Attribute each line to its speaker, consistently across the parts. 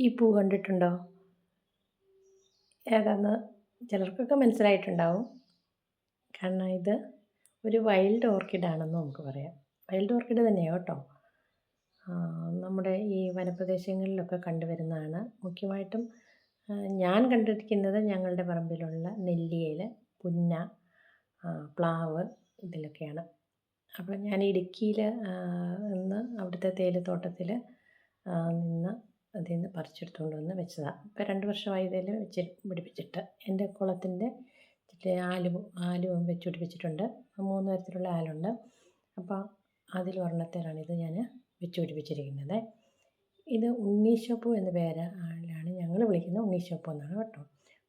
Speaker 1: ഈ പൂ കണ്ടിട്ടുണ്ടോ? ഏതാന്ന് ചിലർക്കൊക്കെ മനസ്സിലായിട്ടുണ്ടാവും. കാരണം ഇത് ഒരു വൈൽഡ് ഓർക്കിഡാണെന്ന് നമുക്ക് പറയാം. വൈൽഡ് ഓർക്കിഡ് തന്നെയാണ് കേട്ടോ. നമ്മുടെ ഈ വനപ്രദേശങ്ങളിലൊക്കെ കണ്ടുവരുന്നതാണ്. മുഖ്യമായിട്ടും ഞാൻ കണ്ടിരിക്കുന്നത് ഞങ്ങളുടെ പറമ്പിലുള്ള നെല്ലിയിൽ, പുന്ന, പ്ലാവ് ഇതിലൊക്കെയാണ്. അപ്പോൾ ഞാൻ ഇടുക്കിയിൽ നിന്ന് അവിടുത്തെ തേയിലത്തോട്ടത്തിൽ നിന്ന് അതിൽ നിന്ന് പറിച്ചെടുത്തുകൊണ്ട് വന്ന് വെച്ചതാണ്. ഇപ്പോൾ 2 വർഷമായി ഇതിൽ പിടിപ്പിച്ചിട്ട്. എൻ്റെ കുളത്തിൻ്റെ ആലും വെച്ച് പിടിപ്പിച്ചിട്ടുണ്ട്. 3 തരത്തിലുള്ള ആലുണ്ട്. അപ്പോൾ അതിലൊരെണ്ണത്തിലാണിത് ഞാൻ വെച്ച് പിടിപ്പിച്ചിരിക്കുന്നത്. ഇത് ഉണ്ണീശോപ്പൂ എന്ന പേരിലാണ് ഞങ്ങൾ വിളിക്കുന്നത്. ഉണ്ണീശോപ്പൂ എന്നാണ് കേട്ടോ.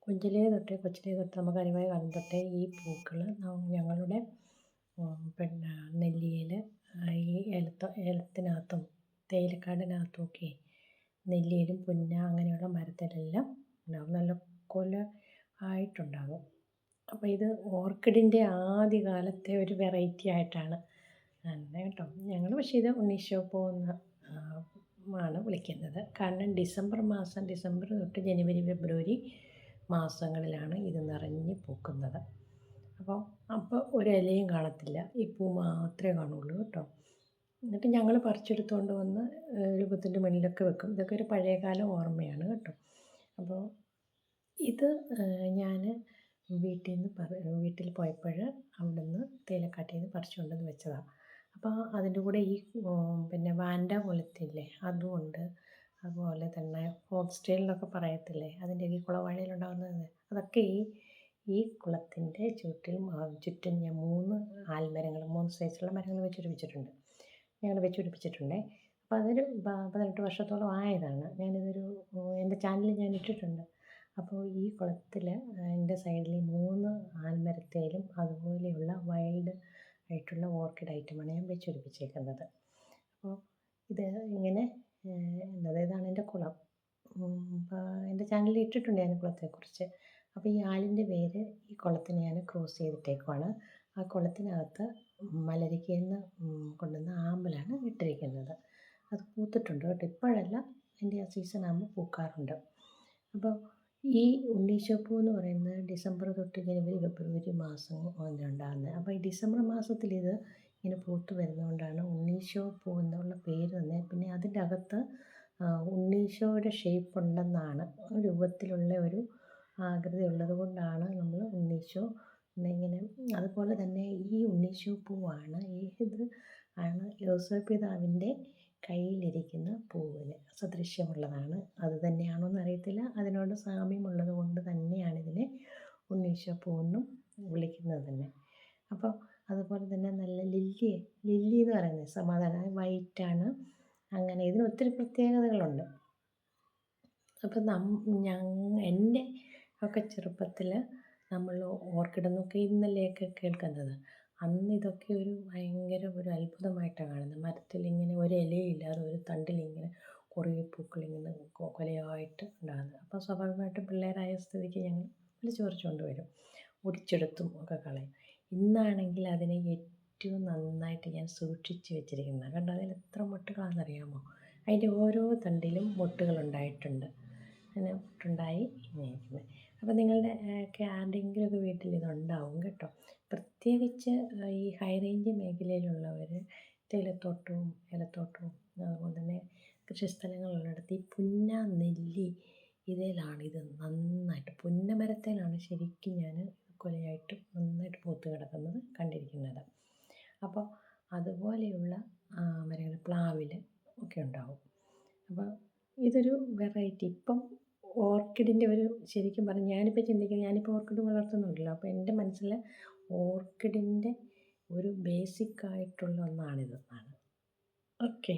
Speaker 1: കൊച്ചിലേ തൊട്ട് നമുക്ക് അറിവായ കാലം തൊട്ടേ ഈ പൂക്കൾ ഞങ്ങളുടെ നെല്ലിയിൽ, ഈ ഏലത്തിനകത്തും തേയിലക്കാടിനകത്തുമൊക്കെ നെല്ലിയിലും പുന്ന അങ്ങനെയുള്ള മരത്തിലെല്ലാം ഉണ്ടാകും. നല്ല കൊല ആയിട്ടുണ്ടാകും. അപ്പോൾ ഇത് ഓർക്കിഡിൻ്റെ ആദ്യകാലത്തെ ഒരു വെറൈറ്റി ആയിട്ടാണ് കേട്ടോ. ഞങ്ങൾ പക്ഷേ ഇത് ഉണ്ണീശോപ്പൂ ആണ് വിളിക്കുന്നത്. കാരണം ഡിസംബർ തൊട്ട് ജനുവരി, ഫെബ്രുവരി മാസങ്ങളിലാണ് ഇത് നിറഞ്ഞ് പൂക്കുന്നത്. അപ്പോൾ ഒരു ഇലയും കാണത്തില്ല, ഈ പൂ മാത്രമേ കാണുള്ളൂ കേട്ടോ. എന്നിട്ട് ഞങ്ങൾ പറിച്ചെടുത്തുകൊണ്ട് വന്ന് രൂപത്തിൻ്റെ മുന്നിലൊക്കെ വെക്കും. ഇതൊക്കെ ഒരു പഴയകാല ഓർമ്മയാണ് കേട്ടോ. അപ്പോൾ ഇത് ഞാൻ വീട്ടിൽ പോയപ്പോൾ അവിടുന്ന് തേയിലക്കാട്ടിൽ നിന്ന് പറിച്ചുകൊണ്ട് വന്ന് വെച്ചതാണ്. അപ്പോൾ അതിൻ്റെ കൂടെ ഈ വാൻഡ പോലത്തില്ലേ അതുമുണ്ട്. അതുപോലെ തന്നെ ഫോക്സ് ടെയിലെന്നൊക്കെ പറയത്തില്ലേ, അതിൻ്റെ ഈ കുളവാഴയിലുണ്ടാകുന്നത്, അതൊക്കെ ഈ കുളത്തിൻ്റെ ചുറ്റും ഞാൻ 3 ആൽമരങ്ങൾ, 3 സൈസുള്ള മരങ്ങൾ ഞങ്ങൾ വെച്ച് പിടിപ്പിച്ചിട്ടുണ്ട്. അപ്പോൾ അതൊരു 18 വർഷത്തോളം ആയതാണ്. എൻ്റെ ചാനലിൽ ഞാൻ ഇട്ടിട്ടുണ്ട്. അപ്പോൾ ഈ കുളത്തിൽ എൻ്റെ സൈഡിൽ 3 ആൽമരത്തേലും അതുപോലെയുള്ള വൈൽഡ് ആയിട്ടുള്ള ഓർക്കിഡ് ഐറ്റമാണ് ഞാൻ വെച്ച് പിടിപ്പിച്ചേക്കുന്നത്. അപ്പോൾ ഇത് ഇങ്ങനെ ഇതാണ് എൻ്റെ കുളം. അപ്പോൾ എൻ്റെ ചാനലിൽ ഇട്ടിട്ടുണ്ട് ഞാൻ കുളത്തെക്കുറിച്ച്. അപ്പോൾ ഈ ആലിൻ്റെ വേര് ഈ കുളത്തിന് ഞാൻ ക്രോസ് ചെയ്തിട്ടേക്കുവാണ്. ആ കുളത്തിനകത്ത് മലരിക്കയിൽ നിന്ന് കൊണ്ടുവന്ന ആമ്പലാണ് ഇട്ടിരിക്കുന്നത്. അത് പൂത്തിട്ടുണ്ട് കേട്ടോ. ഇപ്പോഴല്ല, എൻ്റെ ആ സീസൺ ആകുമ്പോൾ പൂക്കാറുണ്ട്. അപ്പോൾ ഈ ഉണ്ണീശോപ്പൂ എന്ന് പറയുന്നത് ഡിസംബർ തൊട്ട് ജനുവരി, ഫെബ്രുവരി മാസം ഉണ്ടാകുന്നത്. അപ്പോൾ ഈ ഡിസംബർ മാസത്തിൽ ഇത് ഇങ്ങനെ പൂത്ത് വരുന്നതുകൊണ്ടാണ് ഉണ്ണീശോപ്പൂ എന്നുള്ള പേര് തന്നെ. പിന്നെ അതിൻ്റെ അകത്ത് ഉണ്ണീശോയുടെ ഷേപ്പ് ഉണ്ടെന്നാണ്, രൂപത്തിലുള്ള ഒരു ആകൃതി ഉള്ളത് കൊണ്ടാണ് നമ്മൾ ഉണ്ണീശോ എന്നിങ്ങനെ. അതുപോലെ തന്നെ ഈ ഉണ്ണീശോപ്പൂവാണ് ഇത് യോസേപ്പ് പിതാവിൻ്റെ കയ്യിലിരിക്കുന്ന പൂവിന് സദൃശ്യമുള്ളതാണ്. അത് തന്നെയാണോ എന്നറിയത്തില്ല. അതിനോട് സാമ്യമുള്ളത് കൊണ്ട് തന്നെയാണ് ഇതിനെ ഉണ്ണീശോപ്പൂ എന്നും വിളിക്കുന്നത് തന്നെ. അപ്പോൾ അതുപോലെ തന്നെ നല്ല ലില്ലി എന്ന് പറയുന്നത് സമാധാനം വൈറ്റാണ്. അങ്ങനെ ഇതിന് ഒത്തിരി പ്രത്യേകതകളുണ്ട്. അപ്പം എൻ്റെ ഒക്കെ ചെറുപ്പത്തിൽ നമ്മൾ ഓർക്കിഡ് എന്നൊക്കെ ഇന്നലെയൊക്കെ കേൾക്കുന്നത്, അന്ന് ഇതൊക്കെ ഒരു ഭയങ്കര ഒരു അത്ഭുതമായിട്ടാണ് കാണുന്നത്. മരത്തിലിങ്ങനെ ഒരു ഇലയില്ലാതെ ഒരു തണ്ടിലിങ്ങനെ കുറേ പൂക്കളിങ്ങനെ കൊലയായിട്ട് ഉണ്ടാകുന്നത്. അപ്പോൾ സ്വാഭാവികമായിട്ടും പിള്ളേരായ സ്ഥിതിക്ക് ഞങ്ങൾ വിളിച്ച് പറിച്ചുകൊണ്ട് വരും, ഒടിച്ചെടുത്തും ഒക്കെ കളയും. ഇന്നാണെങ്കിൽ അതിനെ ഏറ്റവും നന്നായിട്ട് ഞാൻ സൂക്ഷിച്ച് വെച്ചിരിക്കുന്നത് കണ്ടോ. അതിൽ എത്ര മൊട്ടുകളാണെന്നറിയാമോ? അതിൻ്റെ ഓരോ തണ്ടിലും മൊട്ടുകളുണ്ടായിട്ടുണ്ട്. അങ്ങനെ മൊട്ടുണ്ടായി ഇരിക്കുന്നത്. അപ്പോൾ നിങ്ങളുടെ ഒക്കെ ആരുടെയെങ്കിലുമൊക്കെ വീട്ടിൽ ഇതുണ്ടാവും കേട്ടോ. പ്രത്യേകിച്ച് ഈ ഹൈ റേഞ്ച് മേഖലയിലുള്ളവർ തേയിലത്തോട്ടവും ഏലത്തോട്ടവും അതുപോലെ തന്നെ കൃഷിസ്ഥലങ്ങളുള്ളിടത്ത് ഈ പുന്ന, നെല്ലി ഇതിലാണ് ഇത് നന്നായിട്ട്, പുന്നമരത്തേലാണ് ശരിക്കും ഞാൻ കൊലയായിട്ട് നന്നായിട്ട് പൂത്ത് കിടക്കുന്നത് കണ്ടിരിക്കുന്നത്. അപ്പോൾ അതുപോലെയുള്ള മരങ്ങൾ പ്ലാവിൽ ഒക്കെ ഉണ്ടാവും. അപ്പോൾ ഇതൊരു വെറൈറ്റി. ഇപ്പം ഓർക്കിഡിൻ്റെ ഒരു ശരിക്കും പറഞ്ഞാൽ ഞാനിപ്പോൾ ചിന്തിക്കുന്നത്, ഞാനിപ്പോൾ ഓർക്കിഡ് വളർത്തുന്നുണ്ടല്ലോ. അപ്പോൾ എൻ്റെ മനസ്സിൽ ഓർക്കിഡിൻ്റെ ഒരു ബേസിക്കായിട്ടുള്ള ഒന്നാണിത്. ഓക്കെ.